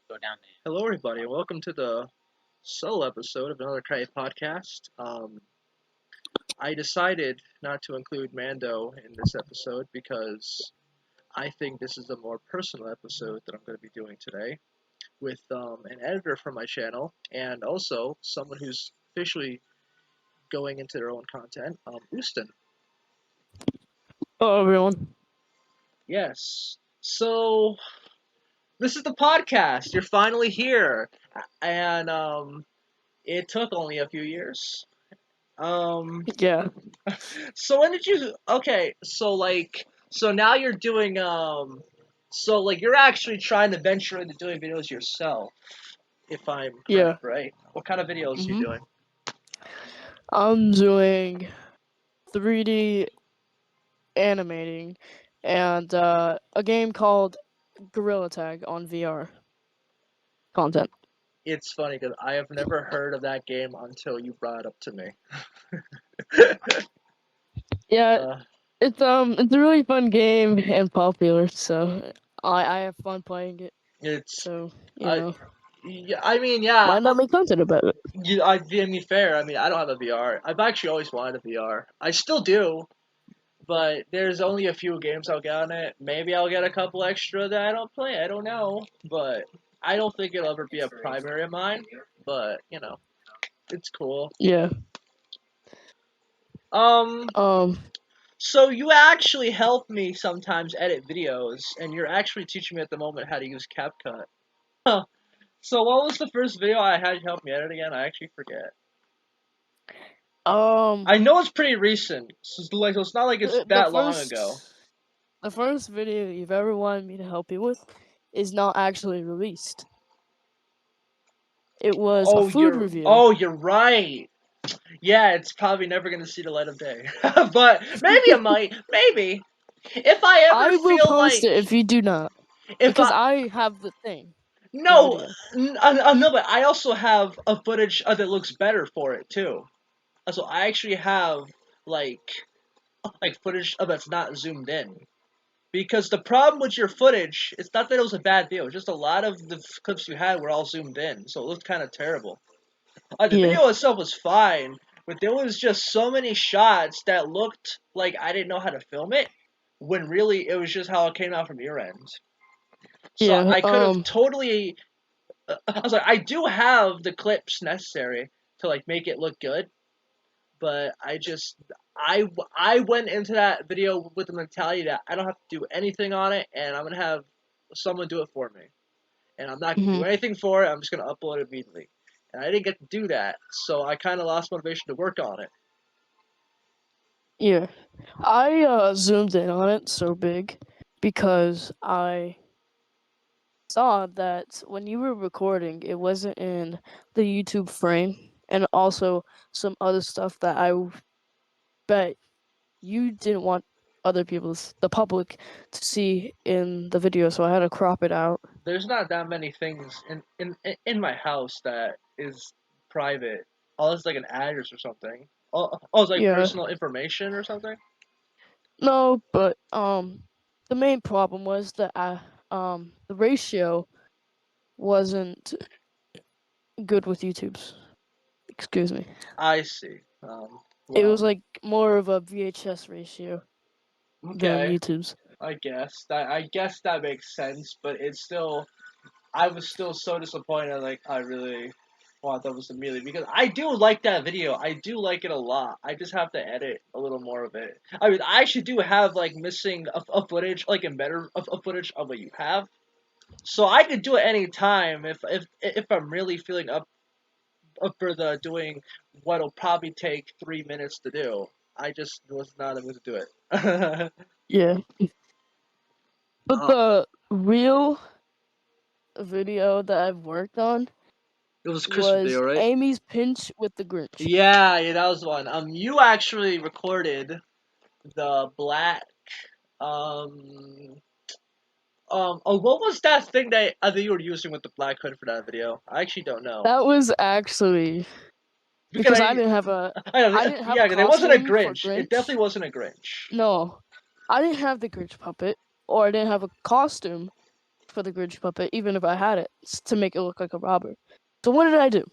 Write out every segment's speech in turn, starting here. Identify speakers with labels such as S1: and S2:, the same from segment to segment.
S1: Hello, everybody, and welcome to the solo episode of another Cray podcast. I decided not to include Mando in this episode because I think this is a more personal episode that I'm going to be doing today with an editor from my channel and also someone who's officially going into their own content, Oostyn.
S2: Hello, everyone.
S1: Yes. So, this is the podcast. You're finally here. And it took only a few years. Um,
S2: Yeah,
S1: So when did you? Okay, so now you're doing so you're actually trying to venture into doing videos yourself, if I'm correct,
S2: yeah.
S1: right? What kind of videos are you
S2: hmm
S1: doing?
S2: I'm doing 3D animating and a game called Gorilla Tag on VR content.
S1: It's funny because I have never heard of that game until you brought it up to me.
S2: Yeah,
S1: uh,
S2: it's a really fun game and popular, so I have fun playing it.
S1: it's
S2: So
S1: I yeah, I mean yeah,
S2: why not make content about it?
S1: I mean fair. I mean I don't have a VR. I've actually always wanted a VR. I still do, but there's only a few games I'll get on it. Maybe I'll get a couple extra that I don't play. I don't know, but I don't think it'll ever be a primary of mine. But it's cool.
S2: Yeah.
S1: Um,
S2: Um.
S1: so you actually help me sometimes edit videos, and you're actually teaching me at the moment how to use CapCut. Huh. So what was the first video I had you help me edit again? I actually forget.
S2: Um.
S1: I know it's pretty recent, so it's not like it's
S2: The, the
S1: that long ago.
S2: first the first video you've ever wanted me to help you with is not actually released. It was a food review.
S1: You're right. Yeah, it's probably never gonna see the light of day. But maybe it might. Maybe. If I ever
S2: I will
S1: feel
S2: post
S1: like
S2: it if you do not,
S1: if
S2: because
S1: I
S2: I have the thing, the
S1: no
S2: video.
S1: no, but I also have a footage that looks better for it too. So I actually have like footage that's not zoomed in. Because the problem with your footage, it's not that it was a bad video, just a lot of the clips you had were all zoomed in, so it looked kind of terrible. The
S2: Yeah,
S1: video itself was fine, but there was just so many shots that looked like I didn't know how to film it, when really it was just how it came out from your end. So
S2: yeah.
S1: I could have totally. I was like, I do have the clips necessary to make it look good, but I went into that video with the mentality that I don't have to do anything on it, and I'm gonna have someone do it for me, and I'm not gonna do
S2: hmm
S1: anything for it. I'm just gonna upload it immediately, and I didn't get to do that, so I kind of lost motivation to work on it.
S2: Yeah. I zoomed in on it so big because I saw that when you were recording, it wasn't in the YouTube frame, and also some other stuff that I bet you didn't want the public, to see in the video, so I had to crop it out.
S1: There's not that many things in my house that is private. Oh, it's like an address or something. It's like
S2: Yeah.
S1: personal information or something.
S2: No, but the main problem was that the ratio wasn't good with YouTube's. Excuse me.
S1: I see.
S2: It was
S1: Well,
S2: like more of a VHS ratio than
S1: okay.
S2: YouTube's.
S1: I guess that makes sense, but it's still I was still so disappointed. Like I really want those immediately because I do like that video. I do like it a lot. I just have to edit a little more of it. I mean, I actually do have missing a footage, like embedded a footage of what you have, so I could do it anytime if I'm really feeling up for the doing what'll probably take 3 minutes to do. I just was not able to do it.
S2: Yeah. But
S1: uh,
S2: the real video that I've worked on
S1: it was Christmas
S2: was
S1: video, right?
S2: Amy's pinch with the Grinch.
S1: Yeah, that was one. You actually recorded the black. Um, what was that thing that you were using with the black hood for that video? I actually don't know
S2: That was actually
S1: because
S2: because I didn't have a
S1: yeah, because it wasn't a
S2: costume for
S1: Grinch. It
S2: Grinch.
S1: definitely wasn't a Grinch.
S2: No, I didn't have the Grinch puppet, or I didn't have a costume for the Grinch puppet, even if I had it, to make it look like a robber. So what did I do?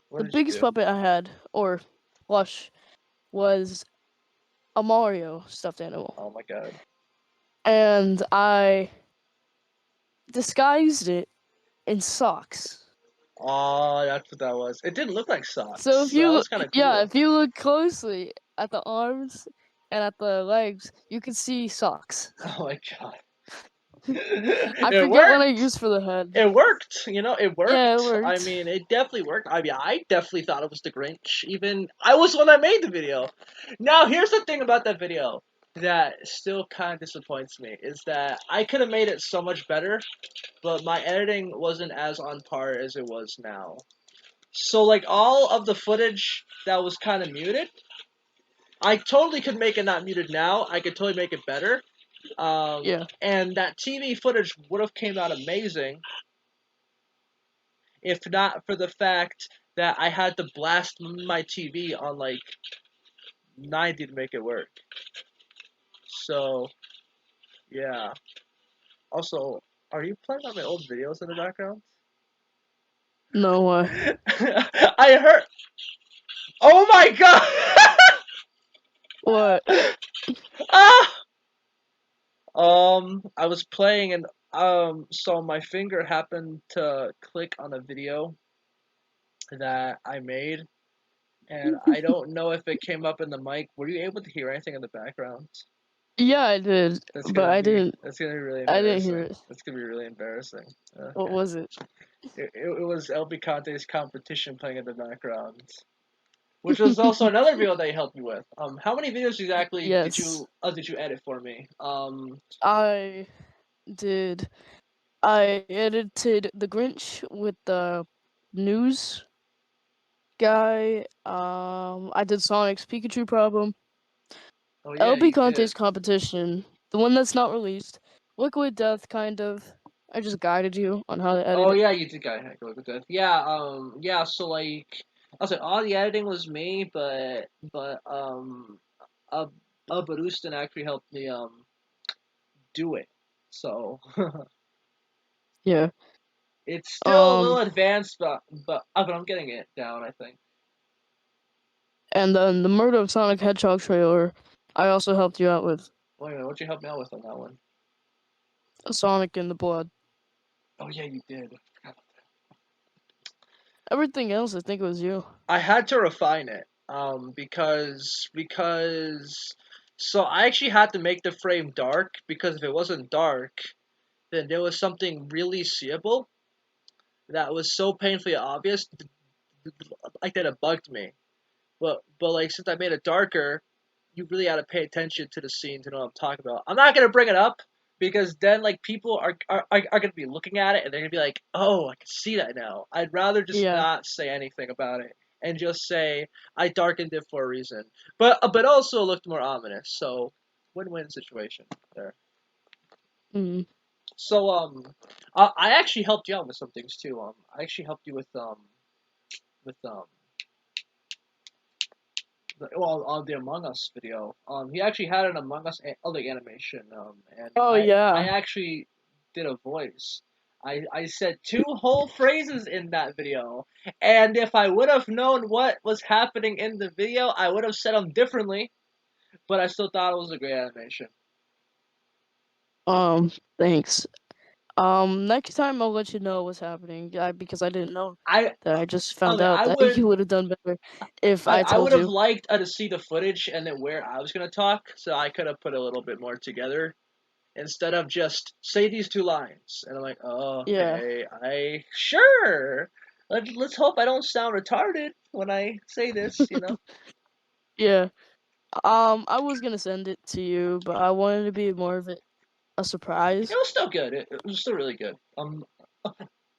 S1: What
S2: The
S1: did you
S2: biggest
S1: do?
S2: puppet I had, or plush, was a Mario stuffed animal.
S1: Oh my god.
S2: And I disguised it in socks.
S1: Oh, that's what that was. It didn't look like
S2: So
S1: socks,
S2: if
S1: so that
S2: you
S1: was kind of
S2: yeah,
S1: cool.
S2: if you look closely at the arms and at the legs, you can see socks.
S1: Oh my god.
S2: I
S1: It
S2: forget what I
S1: worked.
S2: used for the head.
S1: It worked. You know, it
S2: Yeah, it
S1: worked. I
S2: worked.
S1: mean, it definitely worked. I mean, I definitely thought it was the Grinch. Even I was the one that made the video. Now, here's the thing about that video that still kind of disappoints me is that I could have made it so much better, but my editing wasn't as on par as it was now. So, like, all of the footage that was kind of muted, I totally could make it not muted now. I could totally make it better.
S2: Yeah.
S1: And that TV footage would have came out amazing if not for the fact that I had to blast my TV on like 90 to make it work. So, yeah. Also, are you playing on my old videos in the background?
S2: No way.
S1: I heard. Oh my god!
S2: What?
S1: Ah! I was playing and so my finger happened to click on a video that I made, and I don't know if it came up in the mic. Were you able to hear anything in the background?
S2: Yeah, I did,
S1: That's
S2: but
S1: gonna
S2: I
S1: be
S2: didn't.
S1: that's gonna be really
S2: I didn't hear
S1: embarrassing.
S2: it.
S1: That's gonna be really embarrassing.
S2: What was it?
S1: It was LB Conte's competition playing in the background, which was also another video that he helped me with. How many videos exactly
S2: Yes,
S1: did you edit for me?
S2: I did. I edited the Grinch with the news guy. I did Sonic's Pikachu problem.
S1: Oh yeah,
S2: LB
S1: you did.
S2: Conte's competition, the one that's not released. Liquid Death, kind of. I just guided you on how to edit
S1: Oh
S2: it.
S1: yeah, you did got heck with that. Yeah, yeah. So like, I was like, all the editing was me, but uh, but Oostyn actually helped me do it. So
S2: Yeah.
S1: it's still a little
S2: Um,
S1: advanced, but I'm getting it down. I think.
S2: and then the Murder of Sonic Hedgehog trailer, I also helped you out with
S1: Wait a minute, what'd you help me out with on that one?
S2: Sonic in the Blood.
S1: Oh yeah, you did.
S2: Everything else, I think it was you.
S1: I had to refine it, so I actually had to make the frame dark because if it wasn't dark, then there was something really seeable that was so painfully obvious, like that it bugged me. But like since I made it darker, you really got to pay attention to the scene to know what I'm talking about. I'm not gonna bring it up because then like people are gonna be looking at it and they're gonna be like, oh, I can see that now. I'd rather just
S2: Yeah.
S1: not say anything about it and just say I darkened it for a reason. But also looked more ominous. So win-win situation there.
S2: Mm.
S1: So I actually helped you out with some things too. I actually helped you with well, on the Among Us video, he actually had an Among Us like animation, and
S2: Oh
S1: I
S2: yeah.
S1: actually did a voice. I said two whole phrases in that video, and if I would have known what was happening in the video, I would have said them differently. But I still thought it was a great animation.
S2: Thanks. Next time I'll let you know what's happening. Because I didn't know
S1: I
S2: that. I just found
S1: okay,
S2: out that you would have done better if I
S1: I would
S2: told
S1: have
S2: you.
S1: liked to see the footage and then where I was gonna talk, so I could have put a little bit more together instead of just say these two lines. And I'm like, oh,
S2: Yeah.
S1: okay, I sure. Let's hope I don't sound retarded when I say this. You know,
S2: Yeah. I was gonna send it to you, but I wanted to be more of a
S1: it
S2: surprise.
S1: was still good. It was still really good.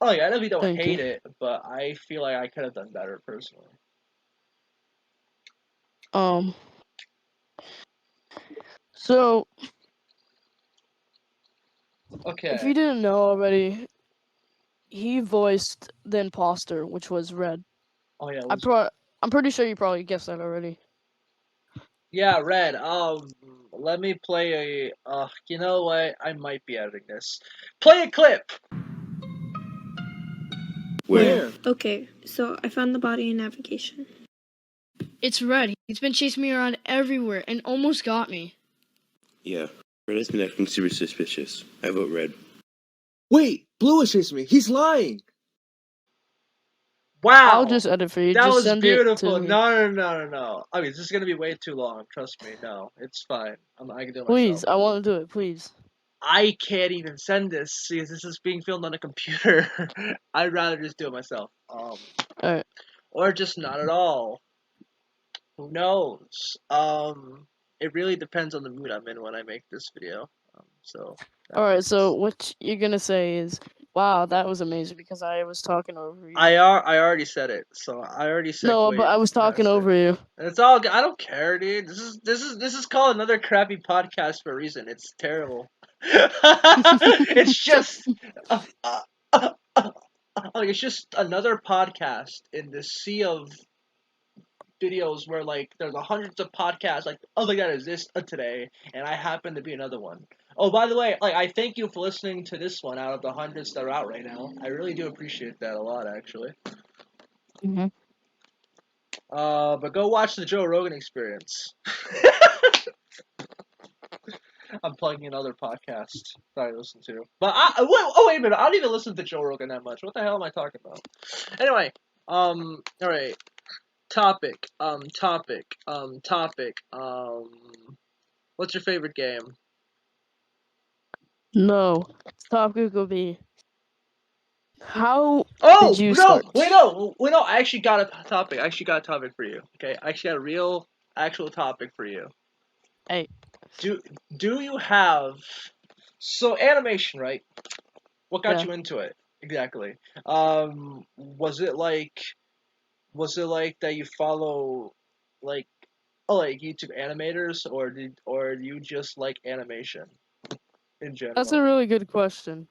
S1: Oh yeah, I know you don't
S2: Thank you.
S1: hate it, but I feel like I could have done better personally.
S2: Um, so if
S1: Okay.
S2: you didn't know already, he voiced the imposter, which was Red.
S1: Oh yeah, it
S2: I
S1: was.
S2: pro I'm pretty sure you probably guessed that already.
S1: Yeah, Red. Let me play a. You know what? I might be editing this. Play a clip.
S3: Where?
S4: Where? Okay, so I found the body in navigation.
S2: It's Red. He's been chasing me around everywhere and almost got me.
S3: Yeah. Red has been acting super suspicious. I vote red.
S5: Wait, Blue is chasing me. He's lying.
S2: I'll
S1: Wow,
S2: just edit for you.
S1: that
S2: Just
S1: was
S2: send it to
S1: beautiful.
S2: me.
S1: No. I mean, this is gonna be way too long. Trust me. No, it's fine. I can do it myself.
S2: Please, I want to do it. Please.
S1: I can't even send this because this is being filmed on a computer. I'd rather just do it myself.
S2: Alright.
S1: Or just not at all. Who knows? It really depends on the mood I'm in when I make this video. So.
S2: Alright, so what you're gonna say is, wow, that was amazing because I was talking over you.
S1: I already said it, so I already
S2: No, but I was talking
S1: past it.
S2: over you.
S1: It's all. I don't care, dude. This is called another crappy podcast for a reason. It's terrible. It's just. Like it's just another podcast in the sea of videos where like there's hundreds of podcasts like like that exist today, and I happen to be another one. Oh, by the way, like I thank you for listening to this one out of the hundreds that are out right now. I really do appreciate that a lot, actually.
S2: Mm-hmm.
S1: But go watch the Joe Rogan Experience. I'm plugging in other podcasts that I listen to. But wait a minute. I don't even listen to Joe Rogan that much. What the hell am I talking about? Anyway, all right. Topic. What's your favorite game?
S2: No. Topic will be, how
S1: Oh
S2: did you
S1: no!
S2: start?
S1: Wait no! I actually got a topic. I actually got a topic for you. Okay, I actually got a real, actual topic for you.
S2: Hey.
S1: Do you have animation, right? What got
S2: Yeah.
S1: you into it exactly? Was it like that you follow like like YouTube animators, or do you just like animation in
S2: That's a
S1: general?
S2: really good question.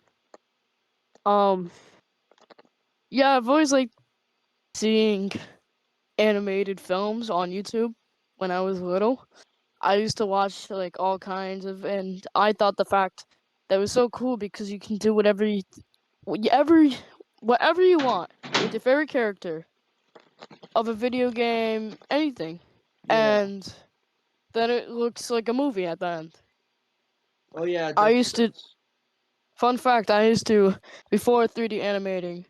S2: Yeah, I've always liked seeing animated films on YouTube when I was little. I used to watch like all kinds of, and I thought the fact that was so cool because you can do whatever, whatever you want with your favorite character of a video game, anything,
S1: Yeah.
S2: and then it looks like a movie at the end.
S1: Oh yeah, it
S2: I
S1: definitely
S2: used to,
S1: does.
S2: fun fact, I used to, before 3D animating,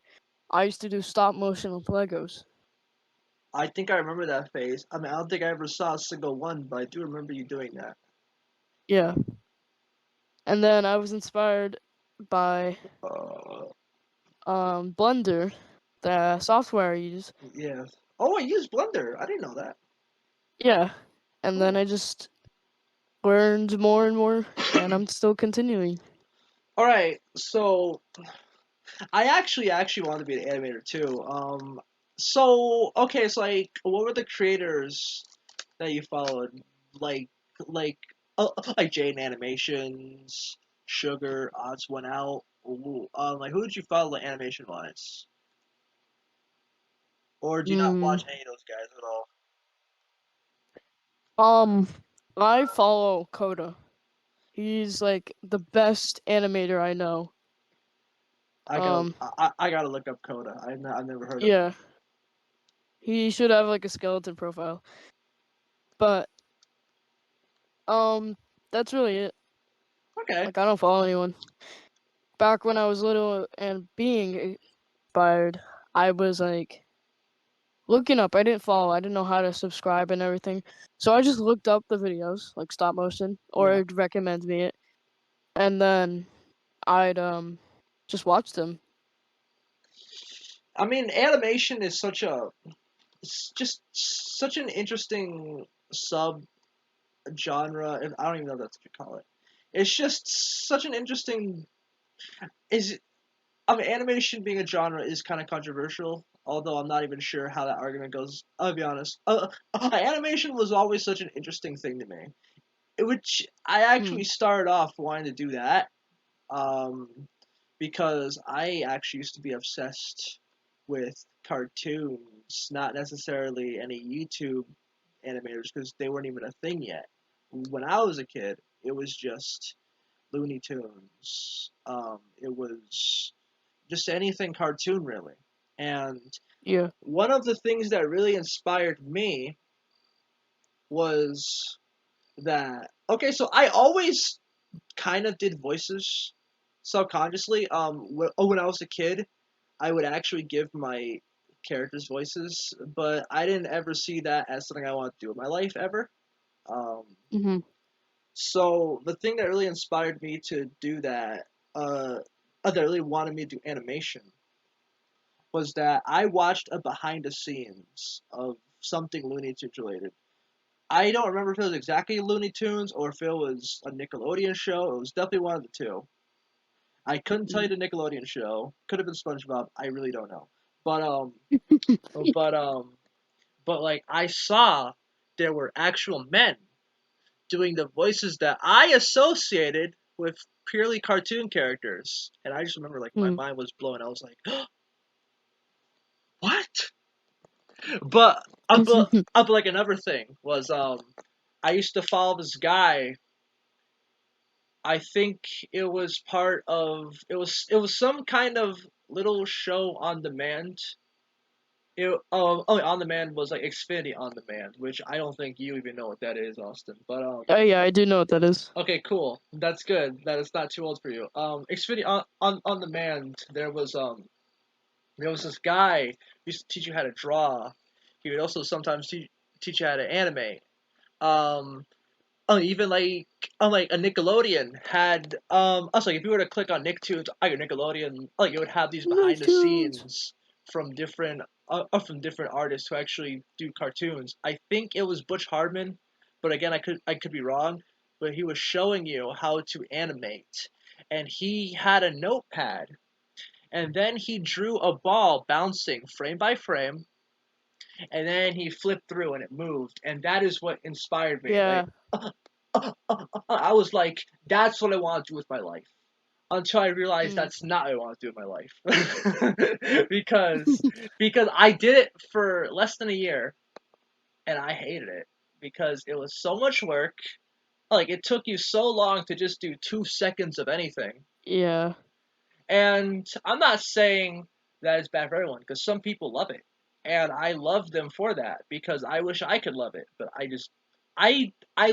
S2: I used to do stop motion with Legos.
S1: I think I remember that phase. I mean, I don't think I ever saw a single one, but I do remember you doing that.
S2: Yeah. And then I was inspired by
S1: Uh,
S2: Blender, the software I use.
S1: yeah. Oh, I used Blender. I didn't know that.
S2: Yeah. And then
S1: Cool.
S2: I just learned more and more, and I'm still continuing.
S1: All right, so I actually want to be an animator too. So okay, so like, what were the creators that you followed? Like, like, like Jane Animations, Sugar, Odds Went Out. Ooh, like, who did you follow animation wise? Or do you not
S2: Hmm.
S1: watch any of those guys at all?
S2: Um, I follow Coda. He's like the best animator I know. Um,
S1: I gotta look up Coda. I've never heard of him.
S2: yeah. He should have like a skeleton profile. But that's really it.
S1: Okay.
S2: Like I don't follow anyone. Back when I was little and being inspired, I was like looking up. I didn't follow. I didn't know how to subscribe and everything. So I just looked up the videos, like stop motion, or
S1: Yeah.
S2: it'd recommend me it, and then I'd just watch them.
S1: I mean, animation is it's just such an interesting sub genre, and I don't even know what to call it. It's just such an interesting. Is I mean, animation being a genre is kind of controversial. Although I'm not even sure how that argument goes. I'll be honest. Animation was always such an interesting thing to me. Which I
S2: Hmm.
S1: actually started off wanting to do that. Um, because I actually used to be obsessed with cartoons, not necessarily any YouTube animators because they weren't even a thing yet. When I was a kid, it was just Looney Tunes. It was just anything cartoon really. And
S2: Yeah.
S1: one of the things that really inspired me was that okay, so I always kind of did voices subconsciously. When I was a kid, I would actually give my characters voices, but I didn't ever see that as something I want to do in my life ever. Um,
S2: Hmm.
S1: so the thing that really inspired me to do that, that really wanted me to do animation, was that I watched a behind the scenes of something Looney Tunes related. I don't remember if it was exactly Looney Tunes or if it was a Nickelodeon show. It was definitely one of the two. I couldn't tell you the Nickelodeon show. Could have been SpongeBob. I really don't know. But but um, but like I saw there were actual men doing the voices that I associated with purely cartoon characters, and I just remember like my
S2: Mm.
S1: mind was blown. I was like, what? But but like another thing was I used to follow this guy. I think it was part of it was some kind of little show on demand. On demand was like Xfinity on demand, which I don't think you even know what that is, Austin. But
S2: Oh yeah, I do know what that is.
S1: okay, cool. That's good. That it's not too old for you. Xfinity on demand. There was this guy who used to teach you how to draw. He would also sometimes teach you how to animate. Um, even like a Nickelodeon had also if you were to click on Nicktoons on your Nickelodeon, like it would have these behind the
S2: Nicktoons.
S1: scenes from different artists who actually do cartoons. I think it was Butch Hardman, but again I could be wrong. But he was showing you how to animate, and he had a notepad, and then he drew a ball bouncing frame by frame, and then he flipped through and it moved, and that is what inspired me. Like
S2: Yeah.
S1: I was like, that's what I want to do with my life. Until I realized
S2: Mm.
S1: that's not what I want to do with my life. because I did it for less than a year and I hated it because it was so much work. Like it took you so long to just do 2 seconds of anything.
S2: Yeah.
S1: And I'm not saying that it's bad for everyone because some people love it. And I love them for that because I wish I could love it, but I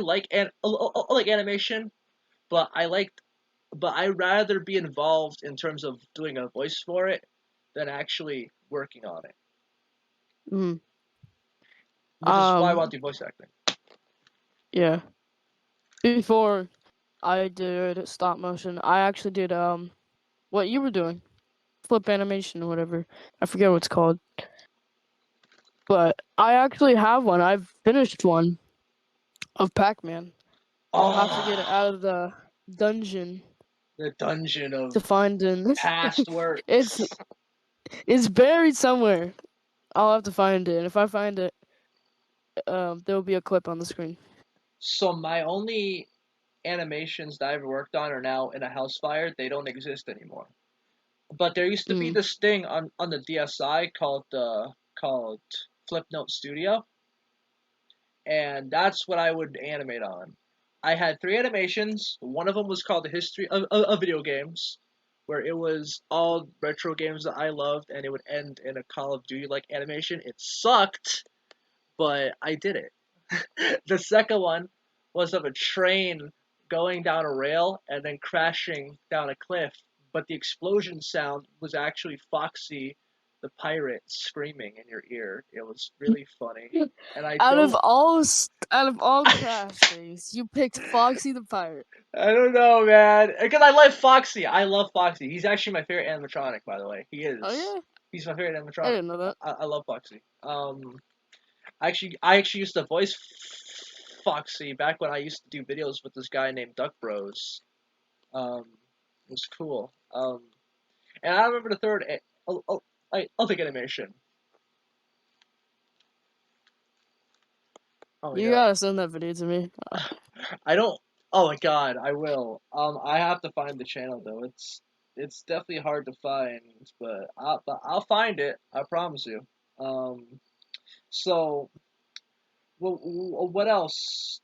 S1: like animation, but I'd rather be involved in terms of doing a voice for it than actually working on it.
S2: Mm.
S1: Which is why I want
S2: Um.
S1: to do voice acting.
S2: Yeah. Before I did stop motion, I actually did what you were doing, flip animation or whatever. I forget what it's called, but I actually have one. I've finished one of Pac-Man. I'll have to get it
S1: Oh,
S2: out of the dungeon
S1: the dungeon of
S2: to find it.
S1: past
S2: it's
S1: works.
S2: it's buried somewhere. I'll have to find it, and if I find it, there will be a clip on the screen.
S1: So my only animations that I've worked on are now in a house fire. They don't exist anymore. But there used to be
S2: Mm.
S1: this thing on the DSi called Flipnote Studio, and that's what I would animate on. I had three animations. One of them was called the history of video games, where it was all retro games that I loved, and it would end in a Call of Duty like animation. It sucked, but I did it. The second one was of a train going down a rail and then crashing down a cliff, but the explosion sound was actually Foxy the pirate screaming in your ear. It was really funny. And I don't
S2: Out of all crash things, you picked Foxy the Pirate.
S1: I don't know, man. Because I love Foxy. I love Foxy. He's actually my favorite animatronic, by the way. He
S2: Oh
S1: is.
S2: yeah,
S1: He's my favorite
S2: I
S1: animatronic.
S2: didn't know that.
S1: I love Foxy. I actually used to voice Foxy back when I used to do videos with this guy named Duck Bros. It was cool. And I remember the third. I'll take animation. Oh my
S2: You
S1: god.
S2: gotta send that video to me.
S1: I don't. Oh my god, I will. I have to find the channel though. It's definitely hard to find, but I'll find it. I promise you. Um, so what else?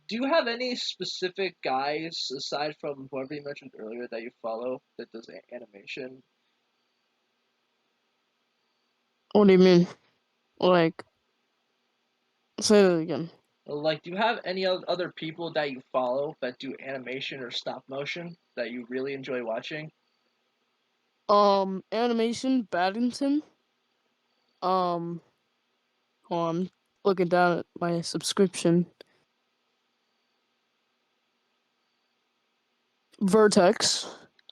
S1: Do you have any specific guys aside from whoever you mentioned earlier that you follow that does animation?
S2: What do you mean? Like, say that again.
S1: Like, do you have any other people that you follow that do animation or stop motion that you really enjoy watching?
S2: Animation, badminton. Um, I'm looking down at my subscription. Vertex.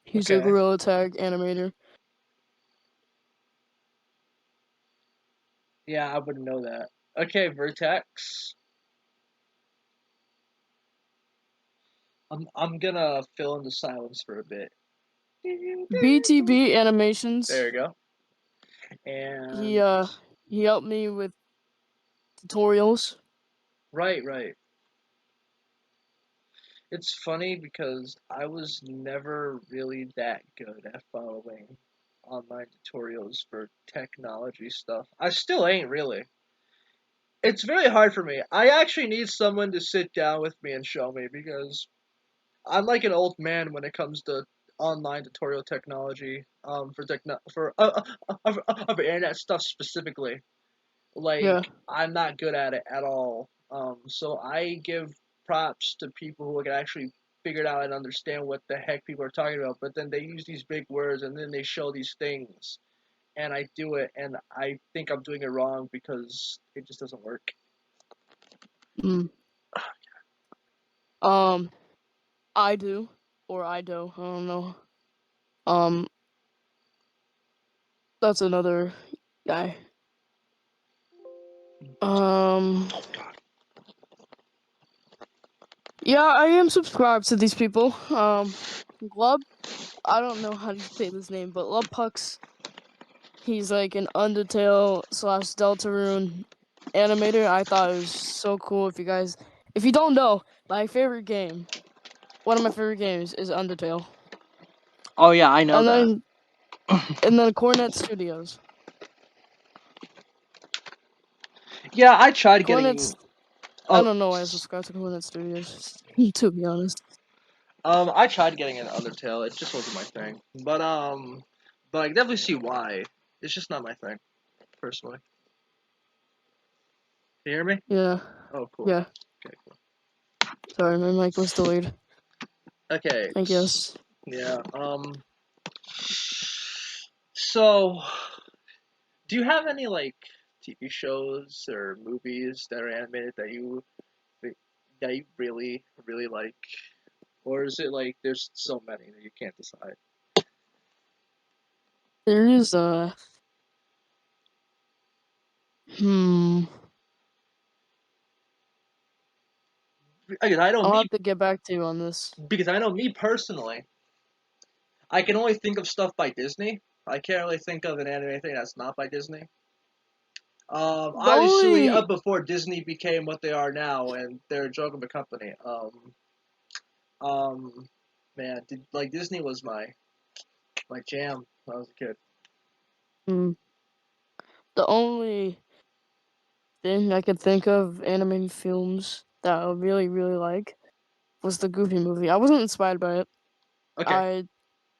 S2: He's a
S1: Okay.
S2: Gorilla Tag animator.
S1: Yeah, I wouldn't know that. Okay, Vertex. I'm gonna fill in the silence for a bit.
S2: BTB Animations.
S1: There you go.
S2: He
S1: And
S2: uh he helped me with tutorials.
S1: right. It's funny because I was never really that good at following online tutorials for technology stuff. I still ain't really. It's very hard for me. I actually need someone to sit down with me and show me because I'm like an old man when it comes to online tutorial technology. For internet stuff specifically. Like
S2: Yeah.
S1: I'm not good at it at all. So I give props to people who can actually figure it out and understand what the heck people are talking about. But then they use these big words and then they show these things, and I do it, and I think I'm doing it wrong because it just doesn't work.
S2: Mm. Um, I do or I do. I don't know. Um, that's another guy.
S1: Oh God.
S2: Yeah, I am subscribed to these people. Glub. I don't know how to say this name, but Lubpucks. He's like an Undertale slash Deltarune animator. I thought it was so cool. If you don't know, my favorite game, one of my favorite games is Undertale.
S1: Oh yeah, I know
S2: And
S1: that.
S2: then Cornet Studios.
S1: Yeah, I tried getting.
S2: Cornet's I
S1: Oh,
S2: don't know why I subscribed to Cornet Studios, to be honest.
S1: I tried getting an Undertale. It just wasn't my thing. But I can definitely see why. It's just not my thing, personally. Can you hear me?
S2: Yeah.
S1: Oh, cool.
S2: Yeah.
S1: Okay, cool.
S2: Sorry, my mic was delayed.
S1: Okay.
S2: I guess.
S1: Yeah. So, do you have any like TV shows or movies that are animated that you really like, or is it like there's so many that you can't decide?
S2: There is a hmm.
S1: Because I know
S2: I'll
S1: me,
S2: have to get back to you on this.
S1: because I know me personally. I can only think of stuff by Disney. I can't really think of an anime thing that's not by Disney.
S2: The
S1: Obviously,
S2: only
S1: up before Disney became what they are now, and they're a joke of a company. Um, man, like Disney was my jam when I was a kid.
S2: hmm, the only thing I could think of animated films that I really, really like was the Goofy movie. I wasn't inspired by it.
S1: Okay,
S2: I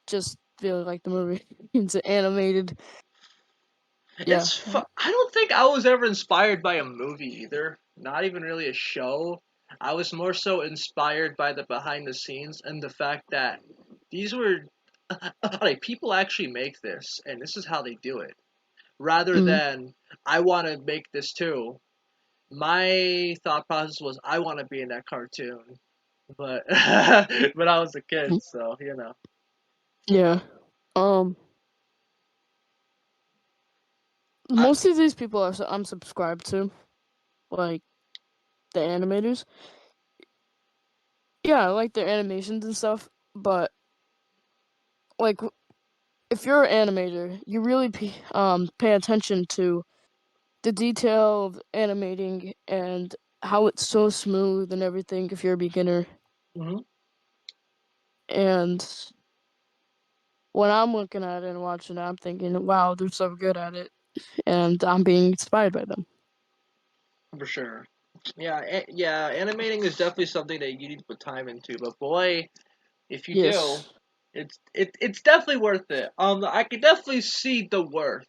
S2: just really like the movie. It's animated. Yeah.
S1: I don't think I was ever inspired by a movie either. Not even really a show. I was more so inspired by the behind the scenes and the fact that these were like people actually make this, and this is how they do it. Rather
S2: Mm.
S1: than I want to make this too. My thought process was I want to be in that cartoon, but but I was a kid, so you know.
S2: Yeah. Um.
S1: I,
S2: Most of these people I'm subscribed to, like the animators. Yeah, I like their animations and stuff. But like, if you're an animator, you really pay attention to the detail of animating and how it's so smooth and everything. If you're a beginner,
S1: mhm.
S2: and when I'm looking at it and watching it, I'm thinking, wow, they're so good at it, and I'm being inspired by them.
S1: for sure. Yeah, yeah. Animating is definitely something that you need to put time into. But boy, if you do,
S2: Yes.
S1: it's definitely worth it. I can definitely see the worth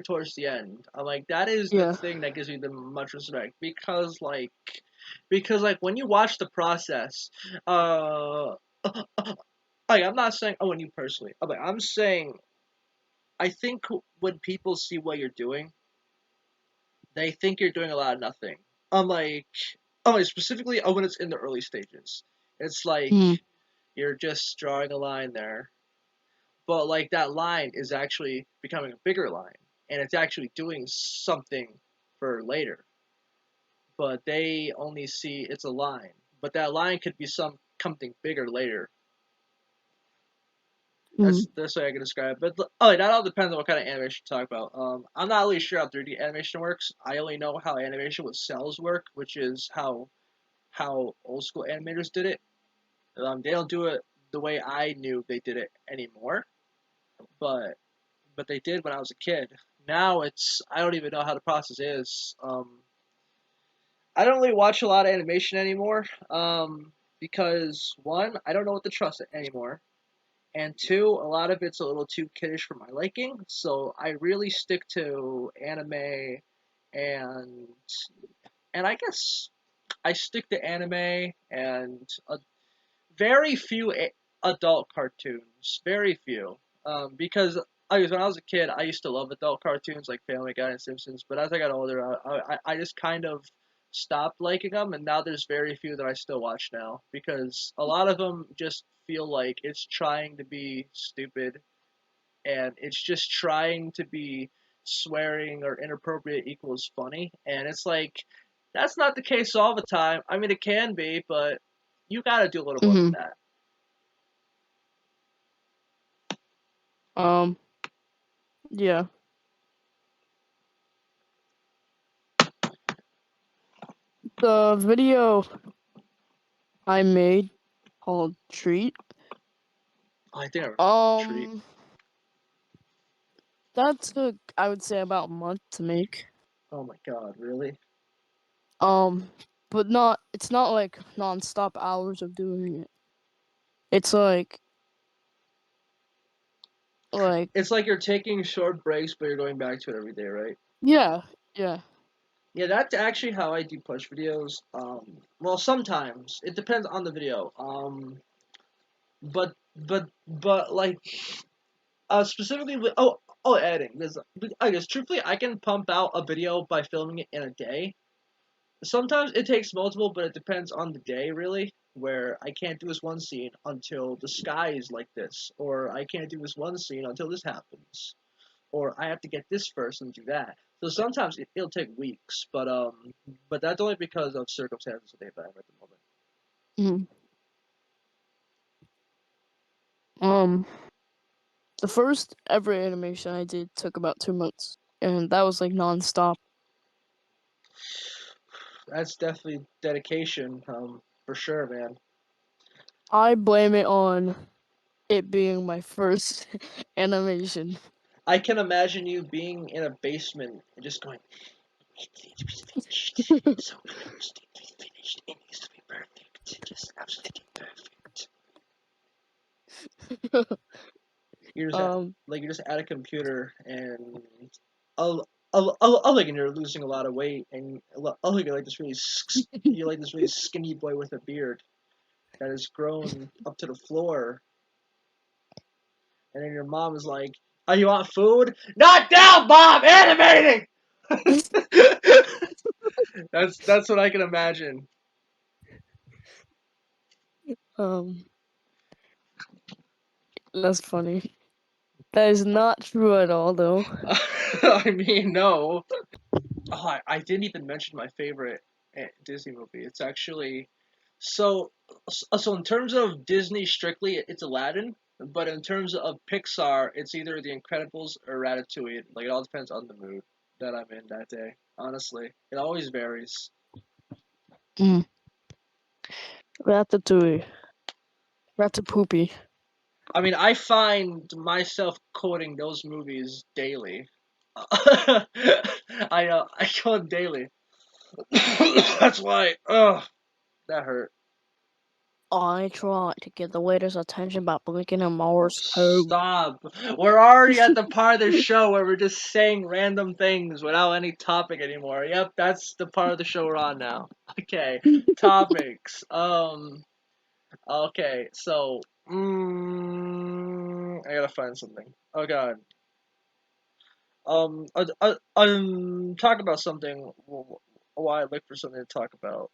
S1: towards the end. I'm like, that is the
S2: Yeah.
S1: thing that gives me the much respect because like when you watch the process, like I'm not saying when you personally, I'm saying I think when people see what you're doing, they think you're doing a lot of nothing. I'm like, specifically when it's in the early stages, it's like
S2: Mm.
S1: you're just drawing a line there, but like that line is actually becoming a bigger line, and it's actually doing something for later. But they only see it's a line, but that line could be something bigger later.
S2: Mm.
S1: That's the way I can describe it. But oh, that all depends on what kind of animation you talk about. I'm not really sure how 3D animation works. I only know how animation with cells work, which is how old school animators did it. They don't do it the way I knew they did it anymore, but they did when I was a kid. Now I don't even know how the process is. I don't really watch a lot of animation anymore. Because one, I don't know what to trust anymore, and two, a lot of it's a little too kiddish for my liking. So I really stick to anime, and I guess I stick to anime and very few adult cartoons. Very few. Because when I was a kid, I used to love adult cartoons like Family Guy and Simpsons. But as I got older, I just kind of stopped liking them, and now there's very few that I still watch now because a lot of them just feel like it's trying to be stupid and it's just trying to be swearing or inappropriate equals funny, and it's like that's not the case all the time. I mean, it can be, but you gotta do a little more than
S2: Mm.
S1: that.
S2: Um. Yeah. The video I made called Treat.
S1: I think I remember Treat.
S2: Um. That took, I would say, about a month to make.
S1: Oh my god, really?
S2: Um. But not. It's not like non-stop hours of doing it. It's like
S1: It's like you're taking short breaks, but you're going back to it every day, right?
S2: yeah, yeah.
S1: Yeah, that's actually how I do push videos. Well, sometimes it depends on the video. But like, specifically with editing. Because I guess truthfully, I can pump out a video by filming it in a day. Sometimes it takes multiple, but it depends on the day, really. Where I can't do this one scene until the sky is like this, or I can't do this one scene until this happens, or I have to get this first and do that. So sometimes it'll take weeks, but that's only because of circumstances that I'm at the moment.
S2: Mhm. Um, the first ever animation I did took about 2 months, and that was like non-stop.
S1: That's definitely dedication, for sure, man.
S2: I blame it on it being my first animation.
S1: I can imagine you being in a basement and just going, "It needs to be finished. It's so close to be finished. It needs to be perfect. Just absolutely perfect." You're just
S2: um,
S1: you're just at a computer and and you're losing a lot of weight and you're like this you're like this really skinny boy with a beard that has grown up to the floor, and then your mom is like, "Oh, you want food? Not now, mom. Animating." That's what I can imagine.
S2: um, that's funny. That is not true at all, though.
S1: I mean, no. Oh, I didn't even mention my favorite Disney movie. It's actually so so in terms of Disney strictly, it's Aladdin. But in terms of Pixar, it's either The Incredibles or Ratatouille. Like it all depends on the mood that I'm in that day. Honestly, it always varies.
S2: Mm. Ratatouille. Ratapoopy.
S1: I mean, I find myself quoting those movies daily. I quote daily. That's why. Ugh, that hurt.
S2: I tried to get the waiter's attention by blinking a Morse code.
S1: Stop. We're already at the part of the show where we're just saying random things without any topic anymore. Yep, that's the part of the show we're on now. Okay, topics. Okay, so I gotta find something. Oh god. Talk about something. Why I look for something to talk about.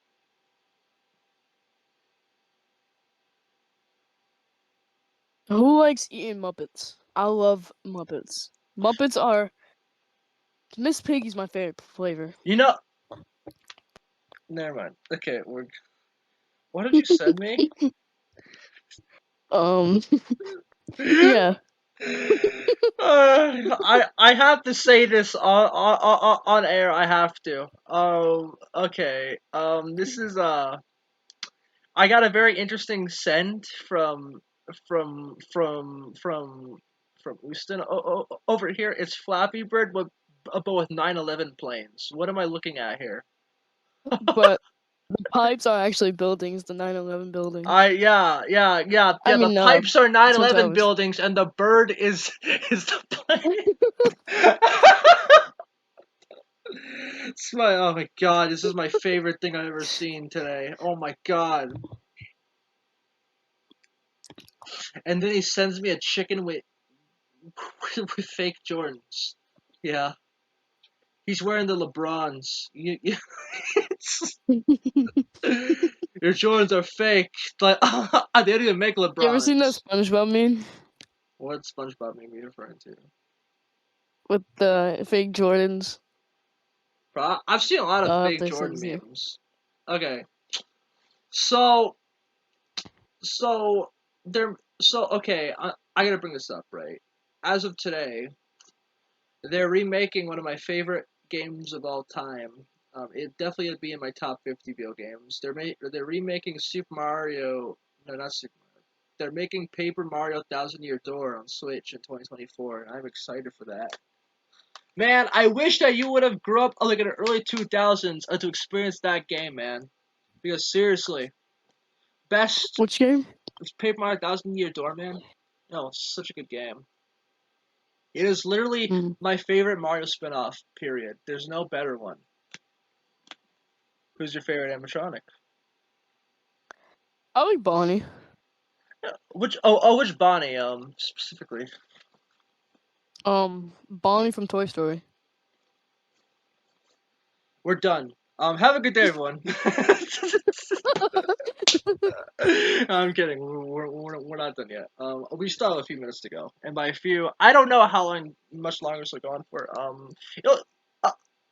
S2: Who likes eating Muppets? I love Muppets. Muppets are Miss Piggy's my favorite flavor.
S1: You know. Never mind. Okay, what did you send me?
S2: Yeah.
S1: I have to say this on air. I have to. Okay. This is I got a very interesting send from from Oostyn. Over here, it's Flappy Bird, but with 9/11 planes. What am I looking at here?
S2: But the pipes are actually buildings, the 9/11 building.
S1: Yeah.
S2: I
S1: The
S2: mean,
S1: pipes are
S2: Twin
S1: 9/11
S2: Towers.
S1: buildings, and the bird is is the plane. Oh my god, this is my favorite thing I've ever seen today. Oh my god. And then he sends me a chicken with fake Jordans. Yeah. He's wearing the LeBrons. Your Jordans are fake. Like, they didn't even make
S2: You ever seen that
S1: LeBrons.
S2: SpongeBob meme
S1: What SpongeBob meme are you referring to?
S2: with the fake Jordans?
S1: Bro, I've seen a lot of fake
S2: They
S1: Jordan
S2: sends you.
S1: memes. Okay. So, so, okay, I gotta bring this up, right? As of today, they're remaking one of my favorite games of all time. It definitely would be in my top 50 video games. They're remaking Super Mario. No, not Super Mario. They're making Paper Mario Thousand Year Door on Switch in 2024, and I'm excited for that. Man, I wish that you would have grew up like in the early 2000s to experience that game, man. Because seriously, best
S2: Which game?
S1: Paper Mario Thousand Year Door, man. No, it's such a good game. It is literally
S2: Mm.
S1: my favorite Mario spin-off, period. There's no better one. Who's your favorite animatronic?
S2: I like Bonnie.
S1: Which which Bonnie specifically?
S2: Bonnie from Toy Story.
S1: We're done. Have a good day, everyone. I'm kidding. We're not done yet. We still have a few minutes to go, and by a few, I don't know how much longer this will go on for. It'll,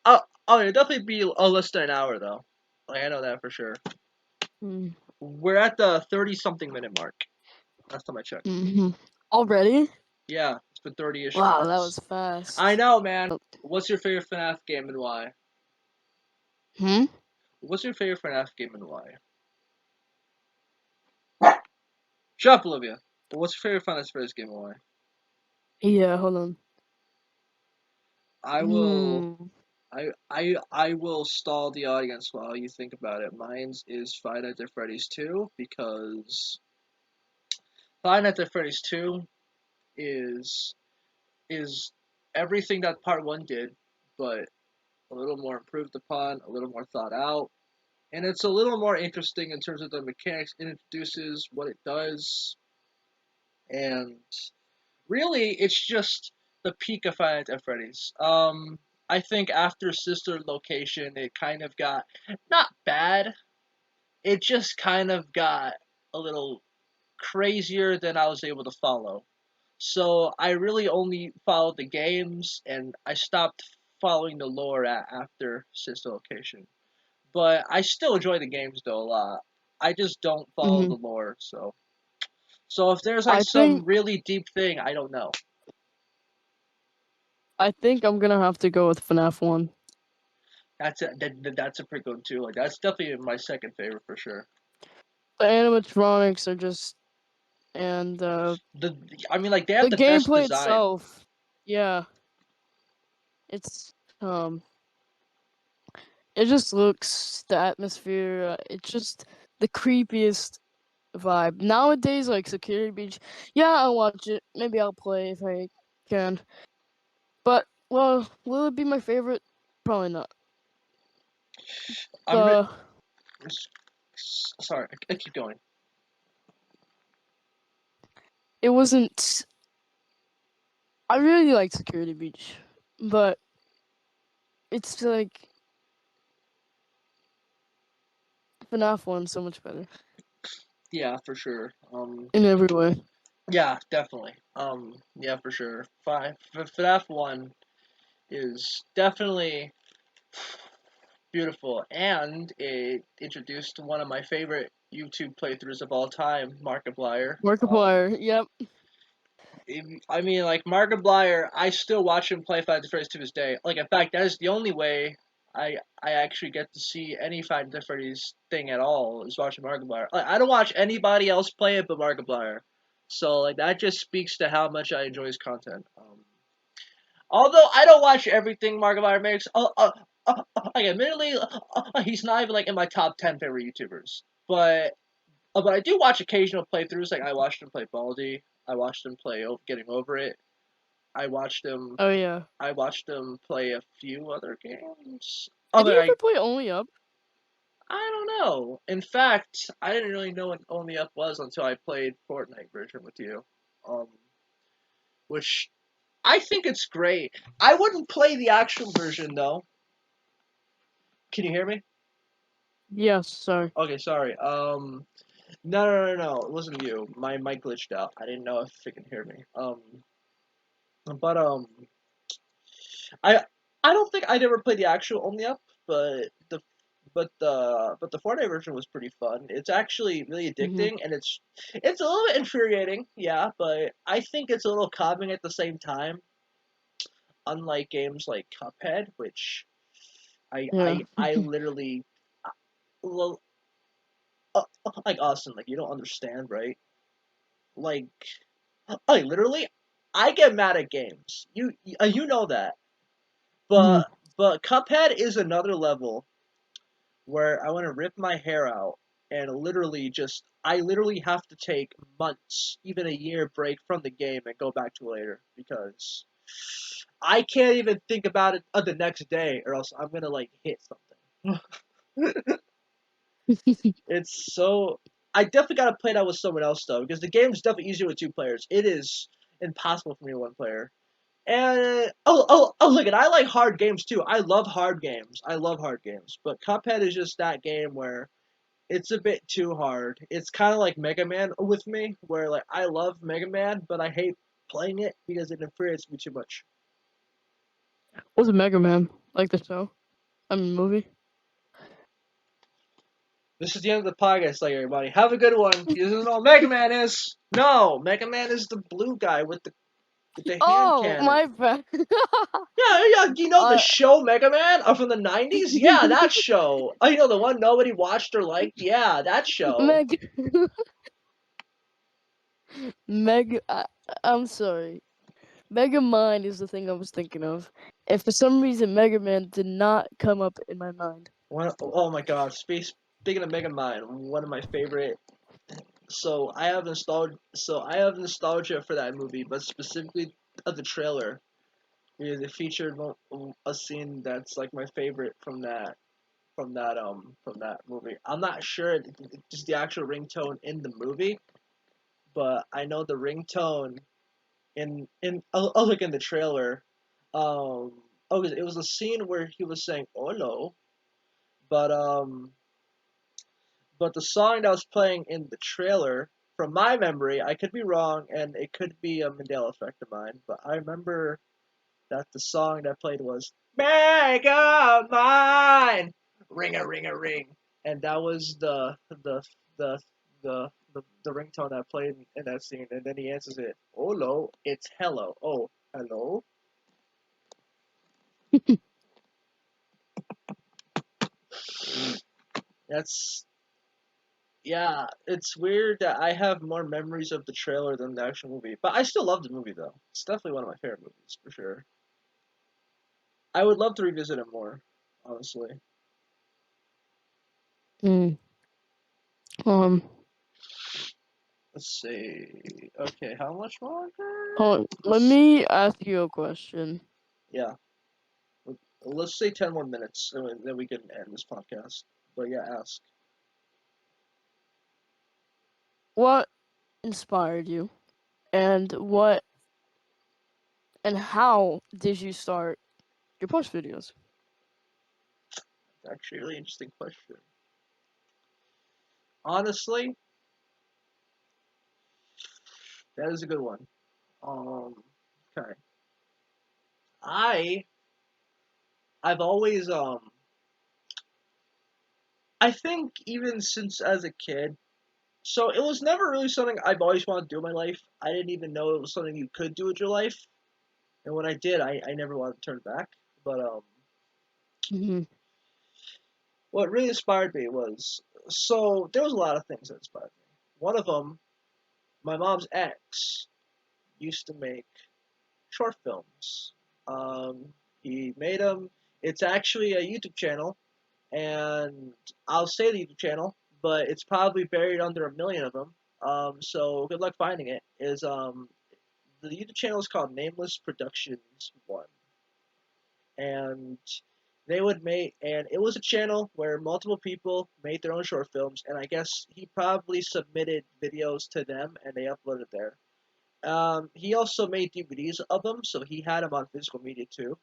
S1: it'll definitely be less than an hour though. Like I know that for sure.
S2: Mm.
S1: We're at the 30-something minute mark. Last time I checked.
S2: Mm-hmm. Already?
S1: Yeah, it's been 30-ish
S2: Wow,
S1: minutes.
S2: that was fast.
S1: I know, man. What's your favorite FNAF game and why?
S2: Hmm?
S1: What's your favorite FNAF game and why? Shut up, Olivia. What's your favorite Final Fantasy game and why?
S2: Yeah, hold on.
S1: I will. I will stall the audience while you think about it. Mine's is Five Nights at Freddy's 2 because Five Nights at Freddy's 2 is is everything that Part 1 did, but a little more improved upon, a little more thought out, and it's a little more interesting in terms of the mechanics it introduces, what it does, and really, it's just the peak of Five Nights at Freddy's. I think after Sister Location, it kind of got not bad. It just kind of got a little crazier than I was able to follow. So I really only followed the games, and I stopped following the lore after Sister Location. But I still enjoy the games though a lot. I just don't follow
S2: Mm-hmm.
S1: the lore, so if there's like
S2: I
S1: some
S2: think
S1: really deep thing, I don't know.
S2: I'm gonna have to go with FNAF 1.
S1: That's a pretty good one too. Like that's definitely my second favorite for sure.
S2: The animatronics are just and
S1: The I mean like they have
S2: the
S1: the best
S2: gameplay
S1: design.
S2: itself. Yeah. It's It just looks, the atmosphere, it's just the creepiest vibe. Nowadays, like Security Beach, yeah, I'll watch it. Maybe I'll play if I can. But, well, will it be my favorite? Probably not.
S1: I'm re-
S2: The
S1: sorry, I keep going.
S2: It wasn't. I really like Security Beach, but it's like FNAF 1 so much better
S1: Yeah, for sure.
S2: in every way.
S1: Yeah, definitely. Yeah, for sure. FNAF 1 is definitely beautiful, and it introduced one of my favorite YouTube playthroughs of all time, Markiplier.
S2: Markiplier, yep.
S1: I mean, like Markiplier, I still watch him play Five Nights at Freddy's to this day. Like, in fact, that is the only way I actually get to see any Five Nights at Freddy's thing at all is watching Markiplier. Like, I don't watch anybody else play it but Markiplier. So, like, that just speaks to how much I enjoy his content. Although I don't watch everything Markiplier makes, like admittedly, he's not even like in my top 10 favorite YouTubers. But I do watch occasional playthroughs. Like I watched him play Baldi. I watched him play Getting Over It. I watched him.
S2: Oh yeah.
S1: I watched him play a few other games.
S2: Did
S1: Other
S2: you
S1: I
S2: ever play Only Up?
S1: I don't know. In fact, I didn't really know what Only Up was until I played Fortnite version with you. Um, which I think it's great. I wouldn't play the actual version though. Can you hear me?
S2: Yes, sorry.
S1: Okay, sorry. No. It wasn't you. My mic glitched out. I didn't know if it can hear me. But I I don't think I'd ever played the actual Only Up, but the Fortnite version was pretty fun. It's actually really
S2: Hmm.
S1: addicting, and it's a little bit infuriating, yeah, but I think it's a little calming at the same time. Unlike games like Cuphead, which I
S2: Yeah.
S1: I I literally well, like Austin, like you don't understand, right? Like literally, I get mad at games. You know that,
S2: Hmm.
S1: but Cuphead is another level where I want to rip my hair out and literally just I literally have to take months, even a year break from the game and go back to it later because I can't even think about it the next day or else I'm gonna like hit something. It's so I definitely gotta play that with someone else though because the game's definitely easier with two players. It is impossible for me with one player. And look, and I like hard games too. I love hard games. I love hard games. But Cuphead is just that game where it's a bit too hard. It's kind of like Mega Man with me, where like I love Mega Man, but I hate playing it because it infuriates me too much.
S2: Was it Mega Man? Like the show? I mean movie?
S1: This is the end of the podcast, like everybody. Have a good one. You don't know what Mega Man is? No, Mega Man is the blue guy with the hand
S2: Oh,
S1: cannon.
S2: my bad.
S1: Yeah. You know the
S2: uh,
S1: show Mega Man from the '90s? Yeah, that show. Oh, you know the one nobody watched or liked? Yeah, that show.
S2: Meg Meg I'm sorry. Mega Mind is the thing I was thinking of. And for some reason Mega Man did not come up in my mind.
S1: Oh my God! Speaking of Mega Man, one of my favorite. So I have nostalgia for that movie, but specifically of the trailer because it featured a scene that's like my favorite from that movie. I'm not sure just the actual ringtone in the movie, but I know the ringtone look in the trailer. It was a scene where he was saying "Oh no," but but the song that was playing in the trailer, from my memory, I could be wrong, and it could be a Mandela effect of mine, but I remember that the song that played was Mega Mine, ring a ring a ring, and that was the the ringtone that played in that scene, and then he answers it, "Oh no, it's hello, oh hello." That's Yeah, it's weird that I have more memories of the trailer than the actual movie. But I still love the movie, though. It's definitely one of my favorite movies, for sure. I would love to revisit it more, honestly.
S2: Mm. Um.
S1: Let's see. Okay, how much longer?
S2: Hold on. Let me ask you a question.
S1: Yeah. Let's say 10 more minutes, and then we can end this podcast. But yeah, ask.
S2: What inspired you, and how did you start your post videos?
S1: Actually, a really interesting question. Honestly, that is a good one. Okay. I I've always I think even since as a kid, so it was never really something I've always wanted to do in my life. I didn't even know it was something you could do with your life, and when I did, I never wanted to turn back. But
S2: Mm-hmm.
S1: what really inspired me was, so there was a lot of things that inspired me. One of them, my mom's ex used to make short films. He made them. It's actually a YouTube channel, and I'll say the YouTube channel, but it's probably buried under 1 million of them. So good luck finding it. Is The YouTube channel is called Nameless Productions One, and they would make, and it was a channel where multiple people made their own short films, and I guess he probably submitted videos to them, and they uploaded there. He also made DVDs of them, so he had them on physical media too.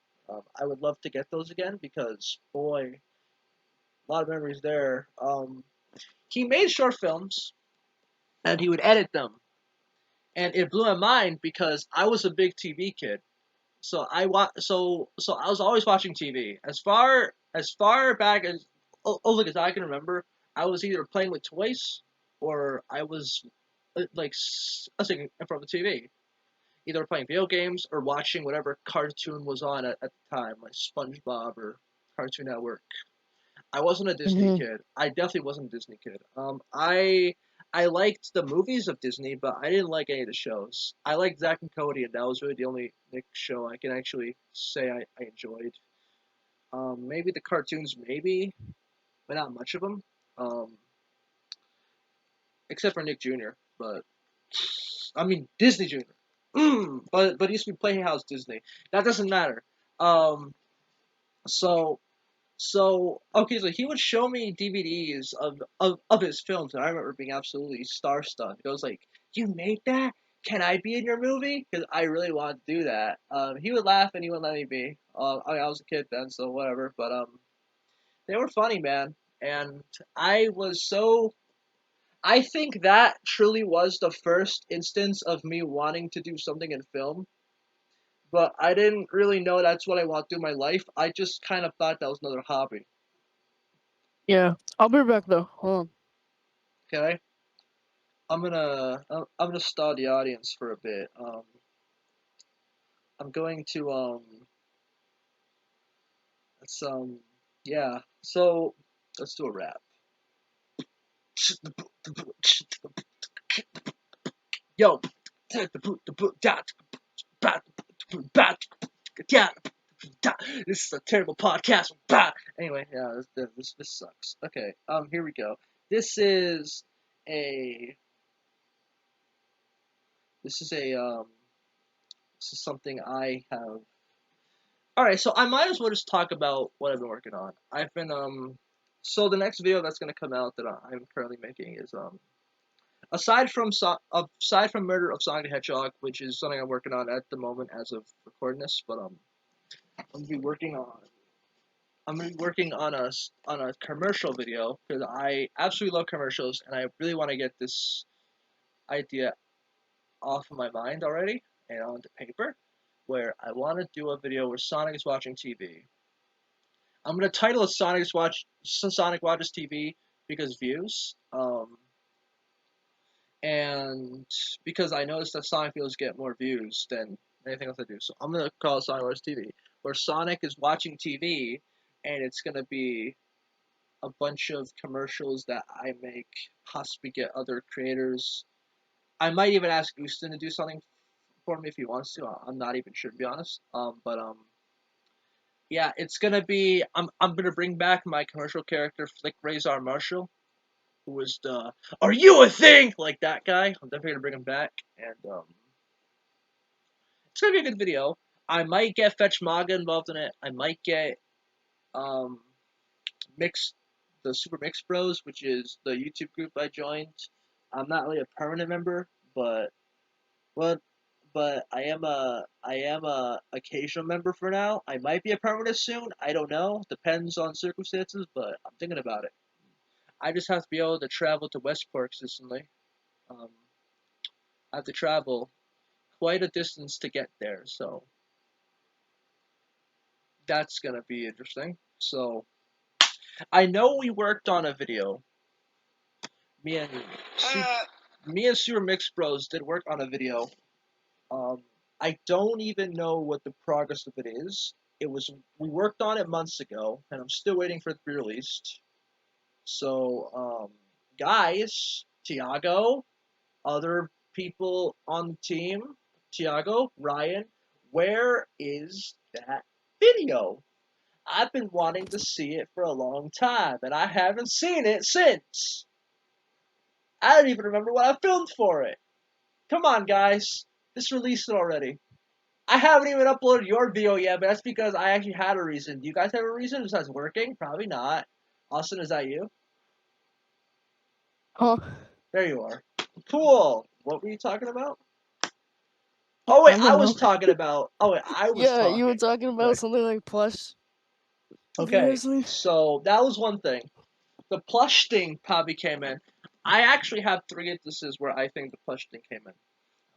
S1: I would love to get those again because, boy, a lot of memories there. He made short films and he would edit them, and it blew my mind because I was a big TV kid. So I was always watching TV. As far back as look as I can remember, I was either playing with toys or I was sitting in front of the TV, either playing video games or watching whatever cartoon was on at the time, like SpongeBob or Cartoon Network. I wasn't a Disney
S2: Mm-hmm.
S1: kid. I definitely wasn't a Disney kid. I liked the movies of Disney, but I didn't like any of the shows. I liked Zack and Cody, and that was really the only Nick show I can actually say I enjoyed. Maybe the cartoons, maybe, but not much of them. Um, except for Nick Jr. But I mean Disney Jr. But it used to be Playhouse Disney. That doesn't matter. Um, so okay, so he would show me DVDs of his films, and I remember being absolutely star stunned. It was like, "You made that? Can I be in your movie?" Because I really wanted to do that. He would laugh and he wouldn't let me be. I mean, I was a kid then, so whatever. But they were funny, man. And I was so. I think that truly was the first instance of me wanting to do something in film, but I didn't really know that's what I want to do in my life. I just kind of thought that was another hobby.
S2: Yeah, I'll be back though. Hold on.
S1: Okay. I'm gonna stall the audience for a bit. I'm going to let's yeah. So let's do a rap. Yo, this is a terrible podcast. Anyway, yeah, this sucks. Okay, here we go. This is a this is a this is something I have. All right, so I might as well just talk about what I've been working on. I've been so the next video that's gonna come out that I'm currently making is aside from Murder of Sonic the Hedgehog, which is something I'm working on at the moment as of recording this, but I'm gonna be working on I'm gonna be working on a commercial video because I absolutely love commercials and I really want to get this idea off of my mind already and onto paper, where I want to do a video where Sonic is watching TV. I'm gonna title it Sonic Watches TV because views. And because I noticed that Sonic videos get more views than anything else I do, so I'm gonna call it Sonic Watches TV, where Sonic is watching TV, and it's gonna be a bunch of commercials that I make, possibly get other creators. I might even ask Oostyn to do something for me if he wants to. I'm not even sure, to be honest. But yeah, it's gonna be. I'm gonna bring back my commercial character, Flick Razor Marshall, who was the "Are you a thing?" like that guy. I'm definitely gonna bring him back, and it's gonna be a good video. I might get Fetch Maga involved in it. I might get um Mix the Super Mix Bros, which is the YouTube group I joined. I'm not really a permanent member, but I am a occasional member for now. I might be a permanent soon. I don't know. Depends on circumstances, but I'm thinking about it. I just have to be able to travel to Westport consistently. Um, I have to travel quite a distance to get there, so that's gonna be interesting. So I know we worked on a video. Me and me and Super Mix Bros did work on a video. Um, I don't even know what the progress of it is. We worked on it months ago, and I'm still waiting for it to be released. So, guys, Tiago, other people on the team, Tiago, Ryan, where is that video? I've been wanting to see it for a long time, and I haven't seen it since. I don't even remember what I filmed for it. Come on, guys. Just release it already. I haven't even uploaded your video yet, but that's because I actually had a reason. Do you guys have a reason besides working? Probably not. Austin, is that you?
S2: Huh?
S1: There you are. Cool. What were you talking about? Oh
S2: I
S1: wait, I
S2: don't
S1: was
S2: know.
S1: talking about. Oh wait, I was
S2: Yeah, you were
S1: talking.
S2: talking about
S1: Right.
S2: something like plush
S1: Okay,
S2: videos. Like,
S1: so that was one thing. The plush thing probably came in. I actually have three instances where I think the plush thing came in.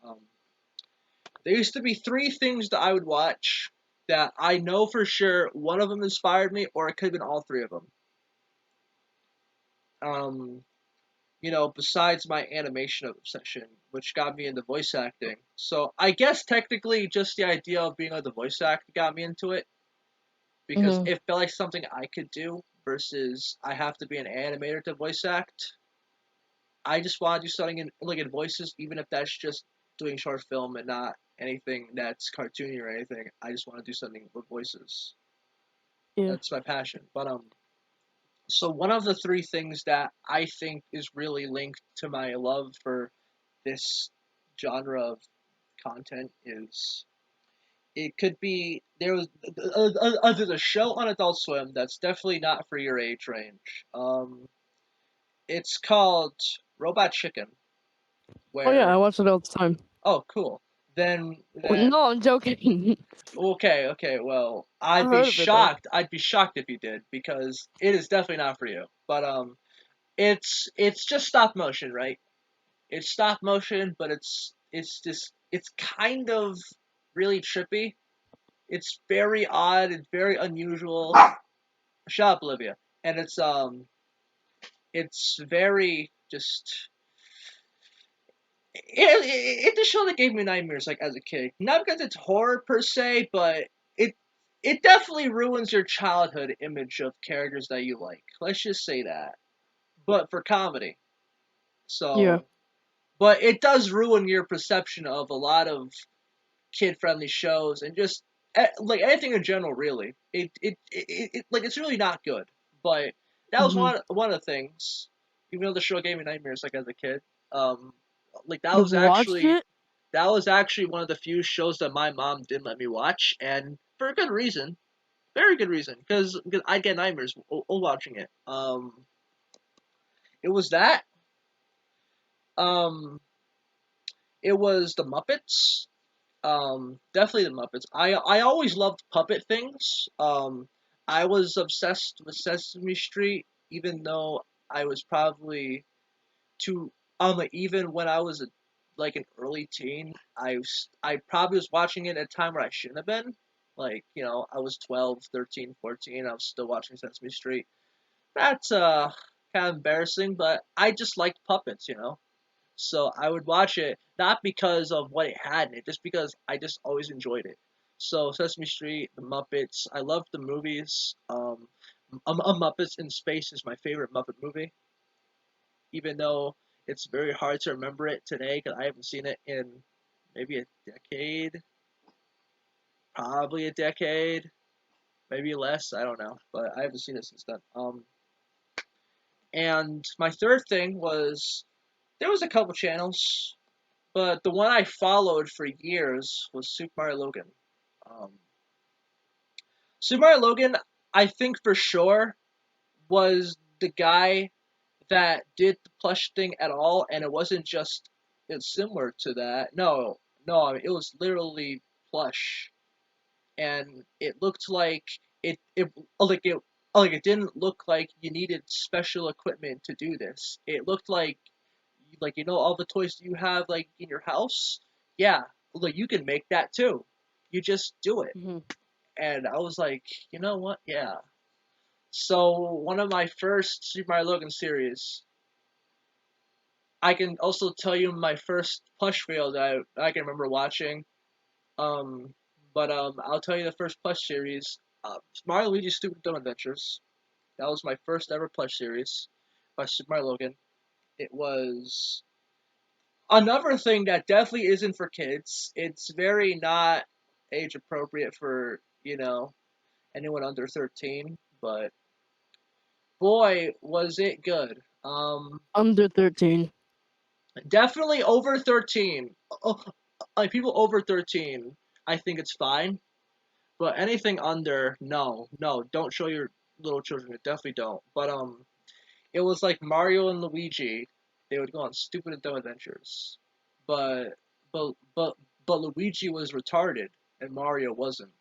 S1: Um, there used to be three things that I would watch that I know for sure one of them inspired me, or it could have been all three of them. Um, besides my animation obsession, which got me into voice acting. So I guess technically just the idea of being able to voice act got me into it because
S2: mm-hmm.
S1: it felt like something I could do versus I have to be an animator to voice act. I just want to do something in voices, even if that's just doing short film and not anything that's cartoony or anything. I just want to do something with voices.
S2: Yeah.
S1: That's my passion. But so one of the three things that I think is really linked to my love for this genre of content is it could be there's a show on Adult Swim that's definitely not for your age range. It's called Robot Chicken,
S2: Oh yeah, I
S1: where
S2: watch it all the time.
S1: oh cool. Then
S2: No, I'm joking.
S1: okay, well,
S2: I heard of it though.
S1: I'd be shocked if you did because it is definitely not for you. But it's just stop motion, right? It's stop motion, but it's kind of really trippy. It's very odd. It's very unusual. Shut up, Olivia. And it's very just. It's a show that gave me nightmares like as a kid. Not because it's horror per se, but it it definitely ruins your childhood image of characters that you like. Let's just say that. But for comedy,
S2: Yeah.
S1: so but it does ruin your perception of a lot of kid-friendly shows and just like anything in general. Really, like it's really not good. But that was
S2: Mm-hmm.
S1: one of the things. Even though the show gave me nightmares, like as a kid, um, like
S2: You've watched it?
S1: that was actually one of the few shows that my mom didn't let me watch, and for a good reason, very good reason, because I'd get nightmares while watching it. It was that. Um, it was the Muppets. Definitely the Muppets. I always loved puppet things. I was obsessed with Sesame Street, even though I was probably too. Like even when I was like an early teen, I probably was watching it at a time where I shouldn't have been. Like I was 12, 13, 14. I was still watching Sesame Street. That's kind of embarrassing, but I just liked puppets. So I would watch it not because of what it had in it, just because I just always enjoyed it. So Sesame Street, The Muppets, I love the movies. A Muppets in Space is my favorite Muppet movie, even though it's very hard to remember it today because I haven't seen it in maybe a decade, probably a decade, maybe less. I don't know, but I haven't seen it since then. And my third thing was there was a couple channels, but the one I followed for years was Super Mario Logan. Um, Super Mario Logan, I think for sure, was the guy that did the plush thing at all, and it wasn't just it's similar to that. No, no, I mean, it was literally plush, and it looked like it like it didn't look like you needed special equipment to do this. It looked like all the toys you have like in your house. Yeah, like you can make that too. You just do it.
S2: Hmm.
S1: And I was like, you know what? Yeah. So one of my first Super Mario Logan series, I can also tell you my first plush video that I can remember watching. Um, but I'll tell you the first plush series, Mario Luigi's Stupid Dumb Adventures. That was my first ever plush series by Super Mario Logan. It was another thing that definitely isn't for kids. It's very not age appropriate for anyone under 13. But boy, was it good.
S2: Under 13.
S1: Definitely over 13. Oh, like people over 13, I think it's fine. But anything under, no, no, don't show your little children. It definitely don't. But it was like Mario and Luigi. They would go on stupid and dumb adventures. But but but but Luigi was retarded and Mario wasn't.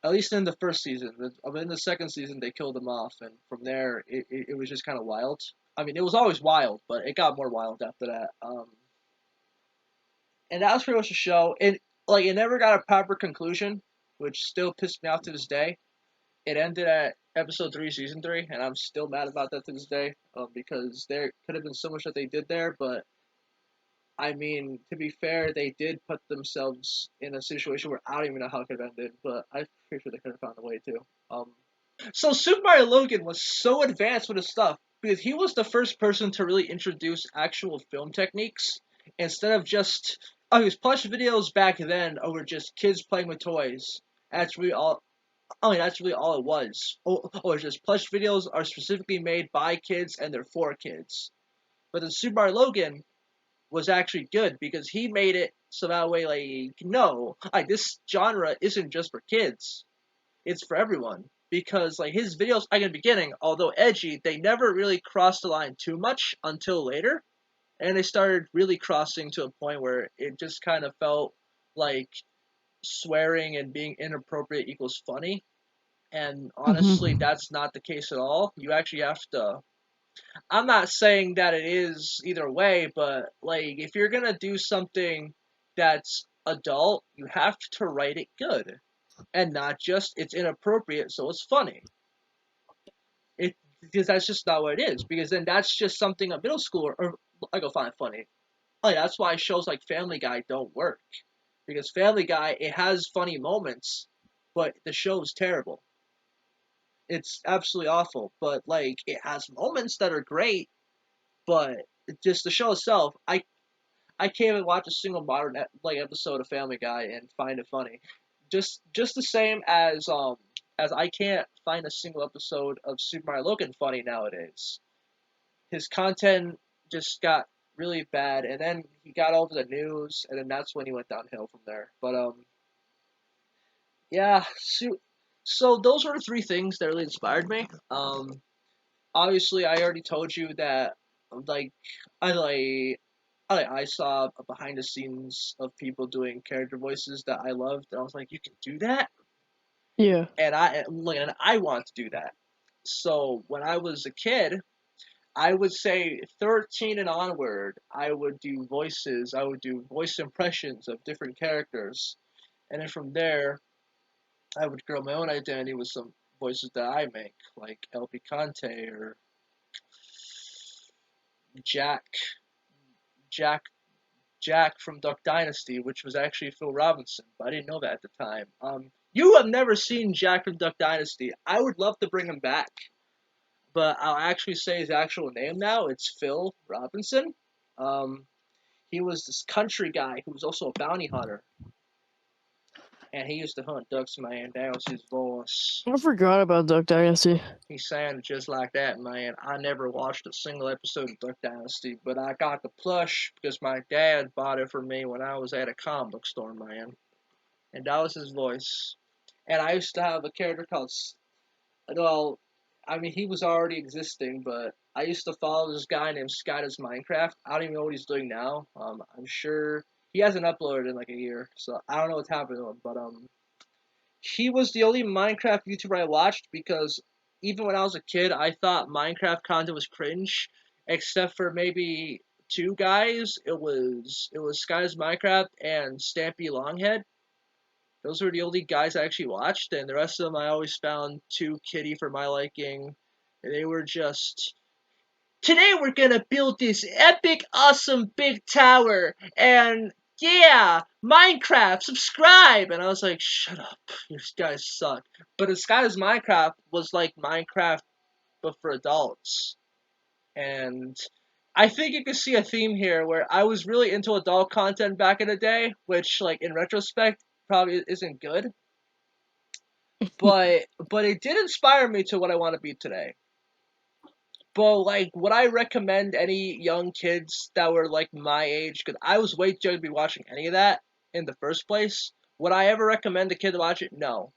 S1: At least in the first season. In the second season, they killed him off, and from there, it was just kind of wild. I mean, it was always wild, but it got more wild after that. And that was pretty much the show. And like, it never got a proper conclusion, which still pissed me off to this day. It ended at episode 3, season 3, and I'm still mad about that to this day, because there could have been so much that they did there, but I mean, to be fair, they did put themselves in a situation where I don't even know how it could have ended, but I'm pretty sure they could have found a way to. So Super Mario Logan was so advanced with his stuff because he was the first person to really introduce actual film techniques instead of just his plush videos back then were just kids playing with toys. That's really all. I mean, that's really all it was. It's just plush videos are specifically made by kids and they're for kids. But the Super Mario Logan was actually good because he made it so that way, like, no, like this genre isn't just for kids; it's for everyone. Because like his videos, like in the beginning, although edgy, they never really crossed the line too much until later, and they started really crossing to a point where it just kind of felt like swearing and being inappropriate equals funny. And honestly,
S2: Hmm.
S1: that's not the case at all. You actually have to. I'm not saying that it is either way, but like if you're gonna do something that's adult, you have to write it good and not just it's inappropriate, so it's funny. It because that's just not what it is. Because then that's just something a middle schooler or I go find funny. Like that's why shows like Family Guy don't work. Because Family Guy it has funny moments, but the show's terrible. It's absolutely awful. But like it has moments that are great, but just the show itself, I can't even watch a single modern like episode of Family Guy and find it funny. Just the same as I can't find a single episode of Super Mario Logan funny nowadays. His content just got really bad, and then he got over the news, and then that's when he went downhill from there. But yeah. So those were the three things that really inspired me. Obviously, I already told you that like I like I saw a behind the scenes of people doing character voices that I loved, and I was like, you can do that,
S2: Yeah.
S1: and I want to do that. So when I was a kid, I would say 13 and onward, I would do voices. I would do voice impressions of different characters, and then from there, I would grow my own identity with some voices that I make, like El Picante or Jack, Jack Jack from Duck Dynasty, which was actually Phil Robinson, but I didn't know that at the time. You have never seen Jack from Duck Dynasty. I would love to bring him back, but I'll actually say his actual name now. It's Phil Robinson. Um, he was this country guy who was also a bounty hunter, and he used to hunt ducks, man. That was his voice.
S2: I forgot about Duck Dynasty.
S1: He sounded just like that, man. I never watched a single episode of Duck Dynasty, but I got the plush because my dad bought it for me when I was at a comic book store, man. And that was his voice. And I used to have a character called, well, I mean, he was already existing, but I used to follow this guy named Sky Does Minecraft. I don't even know what he's doing now. I'm sure he hasn't uploaded in like a year, so I don't know what's happening to him. But he was the only Minecraft YouTuber I watched because even when I was a kid, I thought Minecraft content was cringe, except for maybe two guys. It was Sky Does Minecraft and Stampy Longhead. Those were the only guys I actually watched, and the rest of them I always found too kiddie for my liking. They were just, today we're gonna build this epic, awesome big tower, and yeah, Minecraft, subscribe! And I was like, shut up, you guys suck. But this guy's Minecraft was like Minecraft, but for adults. And I think you can see a theme here where I was really into adult content back in the day, which, like, in retrospect, probably isn't good. But it did inspire me to what I want to be today. But, like, would I recommend any young kids that were, like, my age? Because I was way too young to be watching any of that in the first place. Would I ever recommend a kid to watch it? No.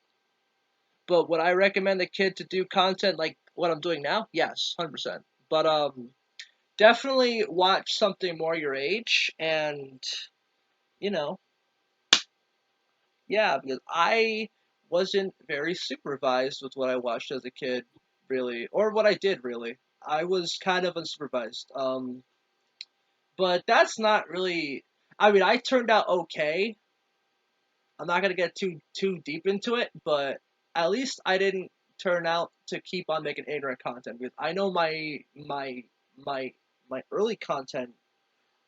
S1: But would I recommend a kid to do content like what I'm doing now? Yes, 100%. But, definitely watch something more your age, and, you know, yeah, because I wasn't very supervised with what I watched as a kid, really, or what I did, really. I was kind of unsupervised. But that's not really. I mean, I turned out okay. I'm not gonna get too deep into it, but at least I didn't turn out to keep on making ignorant content because I know my my early content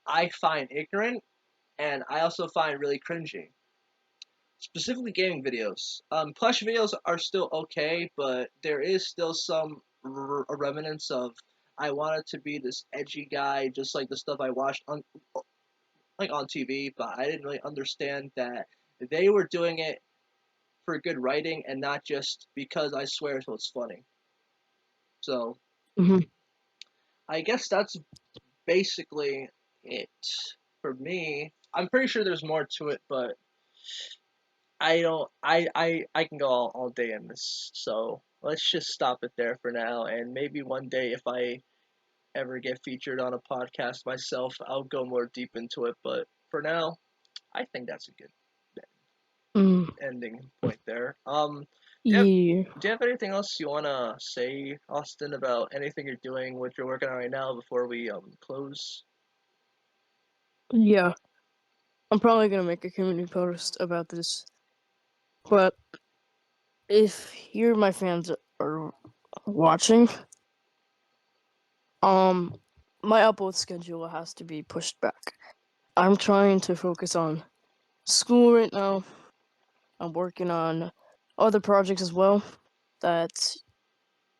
S1: I find ignorant, and I also find really cringy. Specifically gaming videos. Plush videos are still okay, but there is still some remnants of I wanted to be this edgy guy, just like the stuff I watched on TV, but I didn't really understand that they were doing it for good writing and not just because I swear so it's funny. So
S2: hmm
S1: I guess that's basically it for me. I'm pretty sure there's more to it, but I don't. I can go all day in this. So let's just stop it there for now. And maybe one day, if I ever get featured on a podcast myself, I'll go more deep into it. But for now, I think that's a good
S2: Mm,
S1: ending point there.
S2: yeah.
S1: Do you have anything else you wanna say, Austin, about anything you're doing, what you're working on right now, before we close?
S2: Yeah. I'm probably gonna make a community post about this. But if you, my fans, are watching, um, my upload schedule has to be pushed back. I'm trying to focus on school right now. I'm working on other projects as well that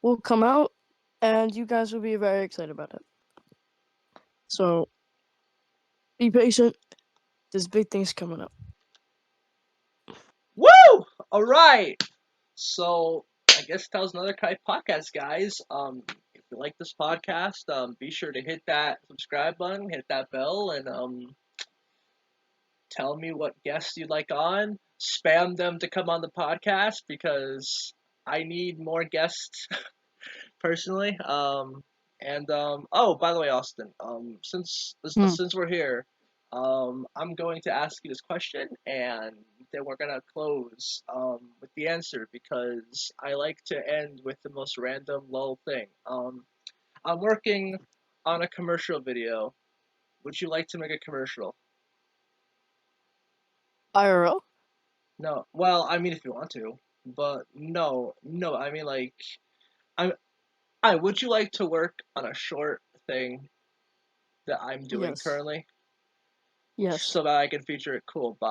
S2: will come out, and you guys will be very excited about it. So be patient. There's big things coming up.
S1: Woo! All right. So I guess that was another Kite podcast, guys. If you like this podcast, be sure to hit that subscribe button, hit that bell, and tell me what guests you'd like on. Spam them to come on the podcast because I need more guests personally. And by the way, Austin,
S2: Hmm.
S1: since we're here, I'm going to ask you this question, and then we're gonna close with the answer because I like to end with the most random lull thing. I'm working on a commercial video. Would you like to make a commercial?
S2: IRL?
S1: No. Well, I mean, if you want to, but no, no. I mean, like, I'm. Would you like to work on a short thing that I'm doing
S2: Yes.
S1: currently,
S2: Yes.
S1: so that I can feature it? Cool. Bye.